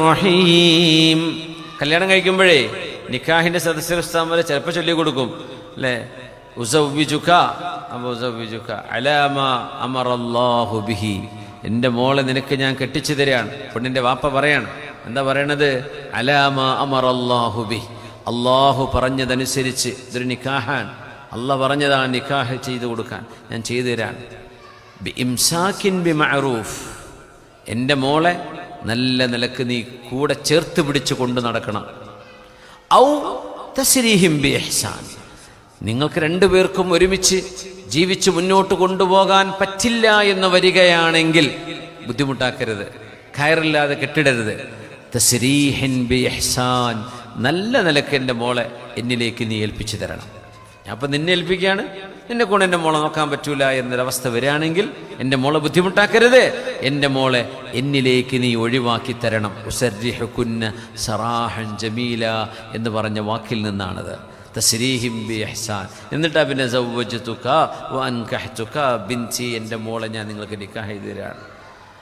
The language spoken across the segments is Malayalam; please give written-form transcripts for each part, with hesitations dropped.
റഹീം. കല്യാണം കഴിക്കുമ്പോഴേ നിക്കാഹിന്റെ സദസ്യസ്ഥാമല ചിലപ്പോൾ ചൊല്ലി കൊടുക്കും അല്ലേ, ഉസവ്വിജുക ഉസവ്വിജുക അലാ മാ അമറല്ലാഹു ബിഹി, എൻ്റെ മോളെ നിനക്ക് ഞാൻ കെട്ടിച്ചു തരാണ്. പെണ്ണിന്റെ വാപ്പ പറയാണ്, എന്താ പറയണത്? അലാ മാ അമറല്ലാഹു ബിഹി, അള്ളാഹു പറഞ്ഞതനുസരിച്ച്. ഇതൊരു നിക്കാഹാൻ, അള്ളാഹ് പറഞ്ഞതാണ് നിക്കാഹ് ചെയ്തു കൊടുക്കാൻ, ഞാൻ ചെയ്തു തരാണ്. ബി ഇംസാക്കിൻ ബി മഅറൂഫ്, എൻ്റെ മോളെ നല്ല നിലക്ക് നീ കൂടെ ചേർത്ത് പിടിച്ച് കൊണ്ട് നടക്കണം. ഔ തസ്രീഹിം ബി ഇഹ്സാൻ, നിങ്ങൾക്ക് രണ്ടുപേർക്കും ഒരുമിച്ച് ജീവിച്ച് മുന്നോട്ട് കൊണ്ടുപോകാൻ പറ്റില്ല എന്ന് വരികയാണെങ്കിൽ ബുദ്ധിമുട്ടാക്കരുത്, കയറില്ലാതെ കെട്ടിടരുത്. തസ്രീഹിൻ ബി ഇഹ്സാൻ, നല്ല നിലക്ക് എൻ്റെ മോളെ എന്നിലേക്ക് നീ ഏൽപ്പിച്ചു തരണം. അപ്പം നിന്നെ ഏൽപ്പിക്കുകയാണ്, നിന്നെ കൊണ്ട് എൻ്റെ മോളെ നോക്കാൻ പറ്റൂല എന്നൊരവസ്ഥ വരികയാണെങ്കിൽ എൻ്റെ മോളെ ബുദ്ധിമുട്ടാക്കരുത്, എൻ്റെ മോളെ എന്നിലേക്ക് നീ ഒഴിവാക്കി തരണം. ഉസർരിഹുകുന്ന സറാഹൻ ജമീല എന്ന് പറഞ്ഞ വാക്കിൽ നിന്നാണത്. തസ്രീഹിം ബി ഇഹ്സാൻ. എന്നിട്ടാ പിന്നെ സവ്വജ്തുക വഅൻകഹ്തുക ബിൻതി, എൻ്റെ മോളെ ഞാൻ നിങ്ങൾക്ക് നിക്കാഹ് ചെയ്തു തരാണ്.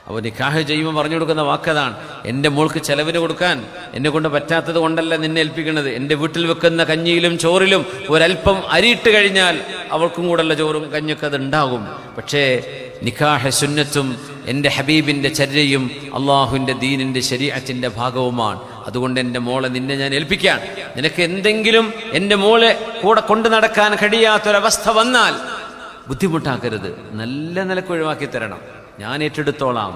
അപ്പോൾ നിക്കാഹ് ചെയ്യുമ്പോൾ പറഞ്ഞു കൊടുക്കുന്ന വാക്കതാണ്, എൻ്റെ മോൾക്ക് ചെലവിന് കൊടുക്കാൻ എന്നെ കൊണ്ട് പറ്റാത്തത് കൊണ്ടല്ല നിന്നെ ഏൽപ്പിക്കുന്നത്. എൻ്റെ വീട്ടിൽ വെക്കുന്ന കഞ്ഞിയിലും ചോറിലും ഒരല്പം അരിയിട്ട് കഴിഞ്ഞാൽ അവൾക്കും കൂടെയുള്ള ചോറും കഞ്ഞൊക്കെ അത് ഉണ്ടാകും. പക്ഷേ നിക്കാഹ് സുന്നത്തും എൻ്റെ ഹബീബിൻ്റെ ചര്യയും അള്ളാഹുവിൻ്റെ ദീനിൻ്റെ ശരീഅത്തിൻ്റെ ഭാഗവുമാണ്. അതുകൊണ്ട് എൻ്റെ മോളെ നിന്നെ ഞാൻ ഏൽപ്പിക്കാൻ, നിനക്ക് എന്തെങ്കിലും എൻ്റെ മോളെ കൂടെ കൊണ്ടു നടക്കാൻ കഴിയാത്തൊരവസ്ഥ വന്നാൽ ബുദ്ധിമുട്ടാക്കരുത്, നല്ല നിലക്ക് ഒഴിവാക്കി തരണം, ഞാൻ ഏറ്റെടുത്തോളാം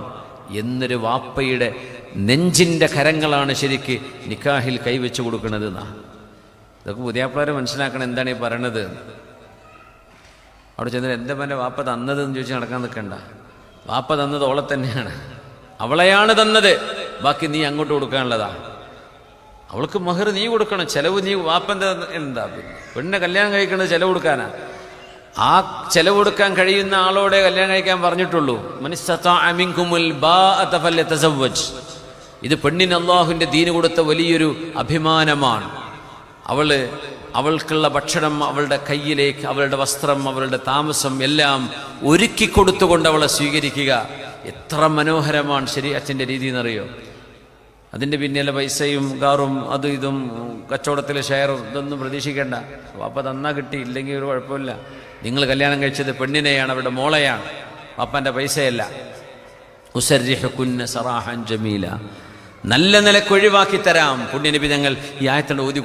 എന്നൊരു വാപ്പയുടെ നെഞ്ചിൻ്റെ കരങ്ങളാണ് ശരിക്ക് നിക്കാഹിൽ കൈവച്ച് കൊടുക്കുന്നത് എന്നാ. ഇതൊക്കെ പുതിയാപ്പിള്ളേരെ മനസ്സിലാക്കണം എന്താണ് ഈ പറയണത്. അവിടെ ചെന്നിട്ട് എൻ്റെ മോനെ വാപ്പ തന്നതെന്ന് ചോദിച്ച് നടക്കാൻ നിൽക്കണ്ട. വാപ്പ തന്നത് ഓളെ തന്നെയാണ്, അവളെയാണ് തന്നത്, ബാക്കി നീ അങ്ങോട്ട് കൊടുക്കാനുള്ളതാ. അവൾക്ക് മഹർ നീ കൊടുക്കണം, ചെലവ് നീ വാപ്പൻ്റെ എന്താ. പിന്നെ പെണ്ണിനെ കല്യാണം കഴിക്കുന്നത് ചെലവ് കൊടുക്കാനാ. ആ ചെലവ് കൊടുക്കാൻ കഴിയുന്ന ആളോടെ കല്യാണം കഴിക്കാൻ പറഞ്ഞിട്ടുള്ളൂ. മനിസ്തതാഅ മിൻകുമുൽ ബാഅത ഫല്യതസവ്വജ്. ഇത് പെണ്ണിന് അല്ലാഹുവിൻ്റെ ദീന് കൊടുത്ത വലിയൊരു അഭിമാനമാണ്. അവൾക്കുള്ള ഭക്ഷണം അവളുടെ കയ്യിലേക്ക്, അവളുടെ വസ്ത്രം, അവളുടെ താമസം എല്ലാം ഒരുക്കി കൊടുത്തുകൊണ്ട് അവളെ സ്വീകരിക്കുക. എത്ര മനോഹരമാണ് ശരീഅത്തിന്റെ രീതി എന്നറിയോ. അതിൻ്റെ പിന്നിലെ പൈസയും കാറും അതും ഇതും കച്ചവടത്തിലെ ഷെയറും ഇതൊന്നും പ്രതീക്ഷിക്കേണ്ട. വാപ്പ തന്നാ കിട്ടി, ഇല്ലെങ്കിൽ ഒരു കുഴപ്പമില്ല. നിങ്ങൾ കല്യാണം കഴിച്ചത് പെണ്ണിനെയാണ്, അവരുടെ മോളെയാണ്, വാപ്പൻ്റെ പൈസയല്ല. ഉസർരിഹുകുന്ന സറാഹൻ ജമീല, നല്ല നിലക്ക് ഒഴിവാക്കി തരാം. പുണ്യനബി തങ്ങൾ ഈ ആയത്തോട് ഓതി